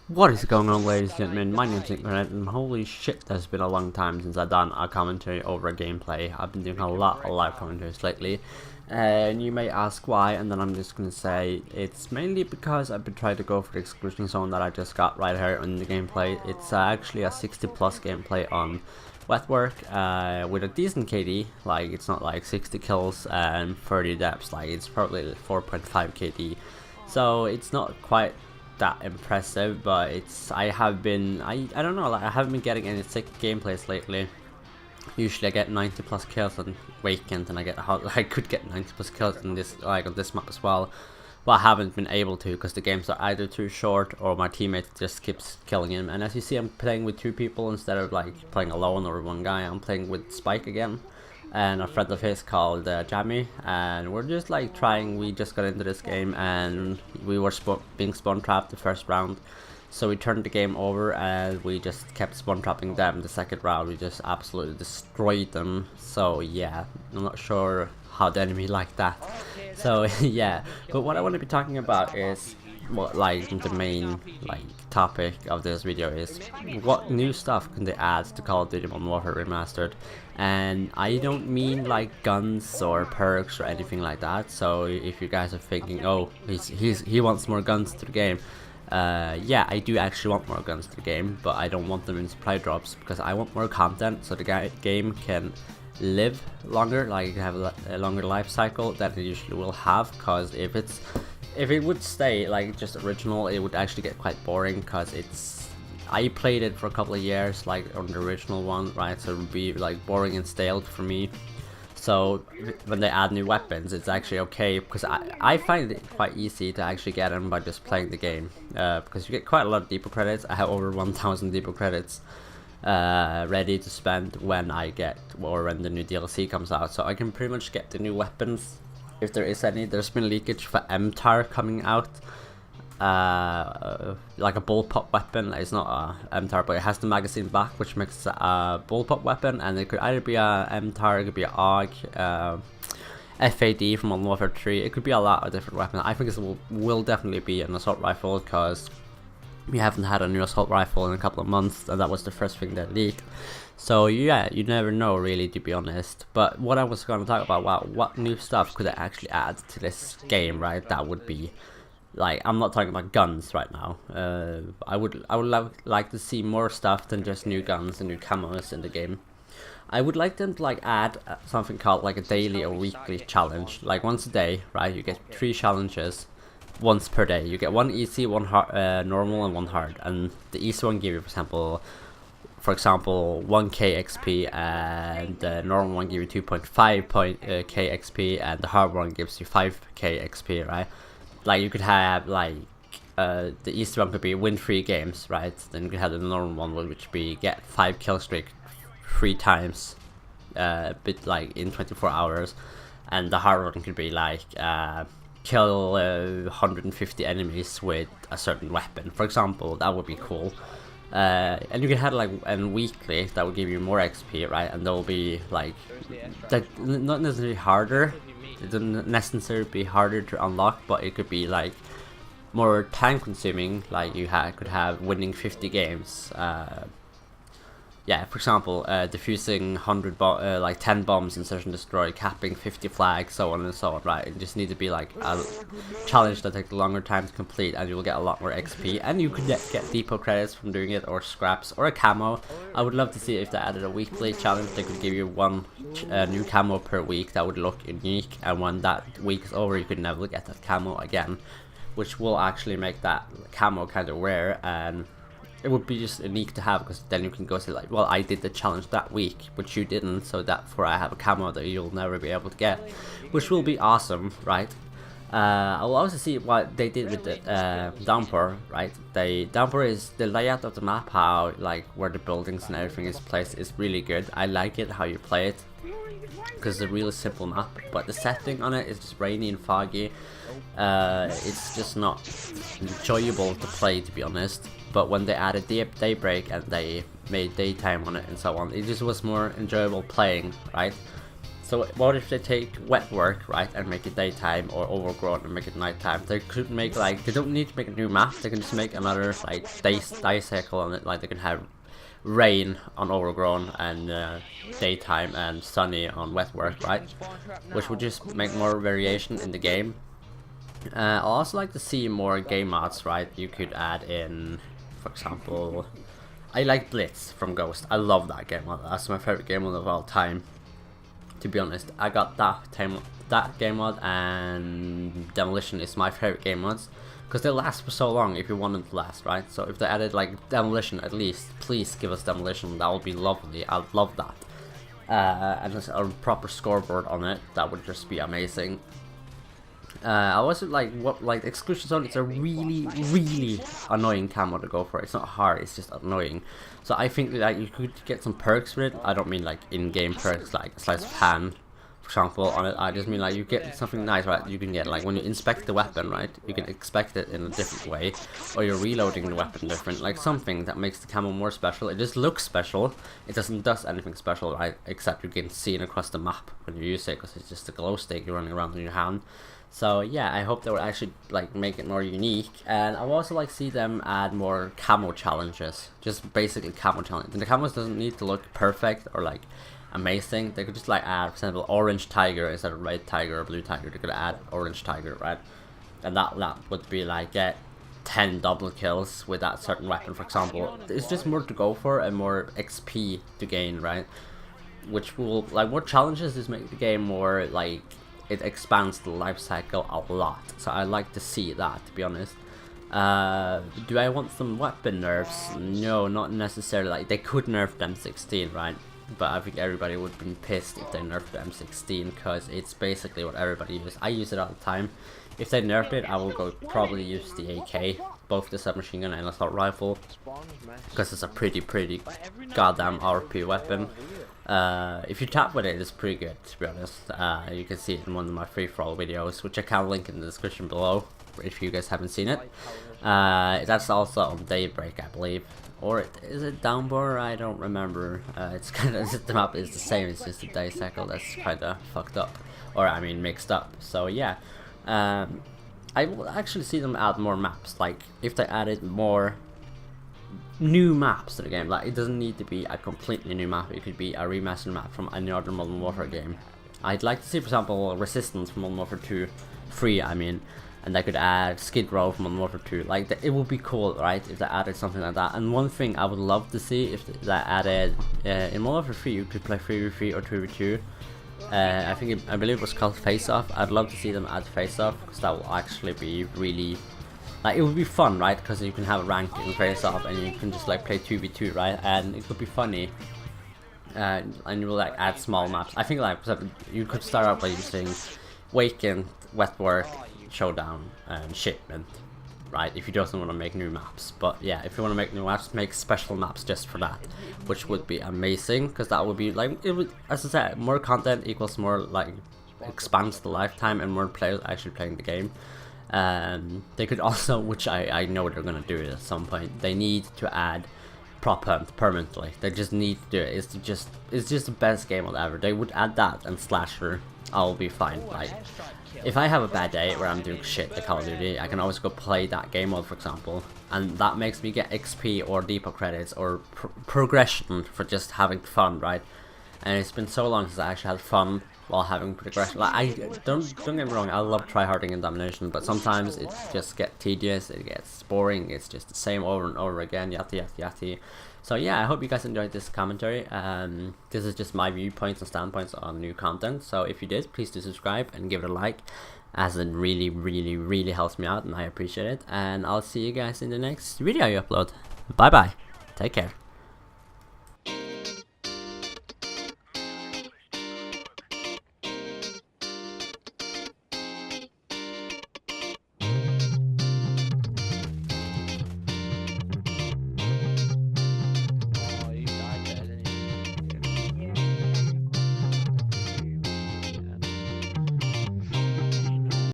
What is going on, ladies and gentlemen? My name's Nick Burnett, and holy shit, there's been a long time since I've done a commentary over a gameplay. I've been doing a lot of live commentaries lately, and you may ask why, and then I'm just gonna say it's mainly because I've been trying to go for the exclusion zone that I just got right here in the gameplay. It's actually a 60 plus gameplay on wet work with a decent KD. Like, it's not like 60 kills and 30 deaths, like it's probably 4.5 KD, so it's not quite that impressive, but it's I don't know, like I haven't been getting any sick gameplays lately. Usually I get 90 plus kills on weekend, and I could get 90 plus kills in this, like on this map as well, but I haven't been able to because the games are either too short or my teammate just keeps killing him. And as you see, I'm playing with two people instead of like playing alone or one guy. I'm playing with Spike again and a friend of his called Jammy, and we're just like trying. We just got into this game and we were being spawn trapped the first round, so we turned the game over and we just kept spawn trapping them. The second round we just absolutely destroyed them. So yeah, I'm not sure how the enemy liked that. So yeah, but what I want to be talking about is what, like, the main like topic of this video is what new stuff can they add to Call of Duty Modern Warfare Remastered. And I don't mean like guns or perks or anything like that. So if you guys are thinking, oh, he wants more guns to the game, yeah, I do actually want more guns to the game, but I don't want them in supply drops because I want more content so the game can live longer, like have a longer life cycle than it usually will have. Because if it would stay like just original, it would actually get quite boring, because I played it for a couple of years like on the original one, right? So it would be like boring and stale for me. So when they add new weapons, it's actually okay, because I find it quite easy to actually get them by just playing the game, because you get quite a lot of depot credits. I have over 1,000 depot credits ready to spend when when the new DLC comes out, so I can pretty much get the new weapons if there is any. There's been leakage for MTAR coming out, like a bullpup weapon. It's not a MTAR, but it has the magazine back, which makes it a bullpup weapon, and it could either be a MTAR, it could be a AUG, FAD from Modern Warfare 3. It could be a lot of different weapons. I think it will definitely be an assault rifle, because we haven't had a new assault rifle in a couple of months, and that was the first thing that leaked. So yeah, you never know really, to be honest. But what I was going to talk about, wow, what new stuff could I actually add to this game, right? That would be like, I'm not talking about guns right now. I would like to see more stuff than just new guns and new camos in the game. I would like them to like add something called like a daily or weekly challenge, like once a day, right? You get 3 challenges once per day. You get one easy, one hard, normal, and one hard. And the easy one give you, for example, 1k XP, and the normal one give you 2.5 k XP, and the hard one gives you 5k XP, right? Like, you could have like the easy one could be win 3 games, right? Then you could have the normal one, which be get 5 kill streak 3 times, bit like in 24 hours, and the hard one could be like kill 150 enemies with a certain weapon, for example. That would be cool. And you can have like weekly, that will give you more XP, right? And they'll be like that, not necessarily harder. It doesn't necessarily be harder to unlock, but it could be like more time consuming. Like you could have winning 50 games. Yeah, for example, defusing 10 bombs in search and destroy, capping 50 flags, so on and so on, right? It just needs to be like a challenge that takes a longer time to complete, and you will get a lot more XP, and you could get depot credits from doing it, or scraps, or a camo. I would love to see if they added a weekly challenge. They could give you one new camo per week that would look unique, and when that week is over, you could never get that camo again, which will actually make that camo kind of rare. And it would be just unique to have, because then you can go say like, well, I did the challenge that week, which you didn't, so therefore I have a camo that you'll never be able to get, which will be awesome, right? I'll also see what they did with the downpour, right? Downpour is the layout of the map, how like where the buildings and everything is placed, is really good. I like it how you play it, because it's a really simple map, but the setting on it is just rainy and foggy. It's just not enjoyable to play, to be honest. But when they added daybreak and they made daytime on it and so on, it just was more enjoyable playing, right? So what if they take wet work, right, and make it daytime, or overgrown and make it nighttime? They could make like, they don't need to make a new map, they can just make another like day cycle on it. Like they can have rain on overgrown and daytime and sunny on wet work, right? Which would just make more variation in the game. I also like to see more game mods, right? You could add in, for example, I like Blitz from Ghost. I love that game mod. That's my favorite game mod of all time. To be honest, I got that game mod, and Demolition is my favorite game mods because they last for so long if you want them to last, right? So if they added like Demolition, at least please give us Demolition. That would be lovely. I'd love that. And just a proper scoreboard on it, that would just be amazing. I also like exclusion zone. It's a really annoying camo to go for. It's not hard, it's just annoying. So I think that you could get some perks with it. I don't mean like in-game perks like slice of hand, for example, on it. I just mean like you get something nice, right? You can get like when you inspect the weapon, right? You can inspect it in a different way, or you're reloading the weapon different. Like something that makes the camo more special. It just looks special. It doesn't do anything special, right? Except you can see it across the map when you use it, because it's just a glow stick you're running around in your hand. So yeah, I hope they would actually like make it more unique, and I would also like to see them add more camo challenges, just basically camo challenges. And the camos doesn't need to look perfect or like amazing. They could just like add, for example, orange tiger instead of red tiger or blue tiger. They could add orange tiger, right? And that would be like 10 double kills with that certain weapon, for example. It's just more to go for and more XP to gain, right? Which will like more challenges just make the game more like, it expands the life cycle a lot. So I like to see that, to be honest. Do I want some weapon nerfs? No, not necessarily. Like they could nerf the M16, right? But I think everybody would be pissed if they nerfed the M16, because it's basically what everybody uses. I use it all the time. If they nerf it, I will probably use the AK, both the submachine gun and assault rifle, because it's a pretty goddamn RP weapon. If you tap with it, it's pretty good, to be honest. You can see it in one of my free-for-all videos, which I can link in the description below if you guys haven't seen it. That's also on Daybreak, I believe, or is it Downbore? I don't remember. It's kind of, the map is the same, it's just a day cycle that's kind of fucked up, or I mean mixed up. So yeah, I will actually see them add more maps. Like if they added more new maps to the game, like it doesn't need to be a completely new map, it could be a remastered map from any other Modern Warfare game. I'd like to see, for example, Resistance from Modern Warfare 2 free, I mean, and they could add Skid Row from Modern Warfare 2. Like it would be cool, right, if they added something like that. And one thing I would love to see if they added in Modern Warfare 3 you could play 3v3 or 2v2. I believe it was called Face Off. I'd love to see them add Face Off, because that will actually be really, like, it would be fun, right? Because you can have a rank in Face Off and you can just like play 2v2, right? And it could be funny. And you will like add small maps. I think like you could start out by using Weekend, Wet Work, Showdown, and Shipment, right? If you just want to make new maps. But yeah, if you want to make new maps, make special maps just for that, which would be amazing, because that would be like, it would, as I said, more content equals more, like, expands the lifetime and more players actually playing the game. They could also, which I know they're gonna do it at some point, they need to add prop hunt permanently. They just need to do it. It's just the best game mode ever. They would add that and slasher, I'll be fine. Like if I have a bad day where I'm doing shit at Call of Duty, I can always go play that game mode, for example, and that makes me get XP or depot credits or progression for just having fun, right? And it's been so long since I actually had fun while having progression. Like, I don't get me wrong, I love tryharding and domination, but sometimes it just gets tedious, it gets boring, it's just the same over and over again, yati. So yeah, I hope you guys enjoyed this commentary. This is just my viewpoints and standpoints on new content, so if you did, please do subscribe and give it a like, as it really helps me out and I appreciate it. And I'll see you guys in the next video I upload. Bye bye, take care.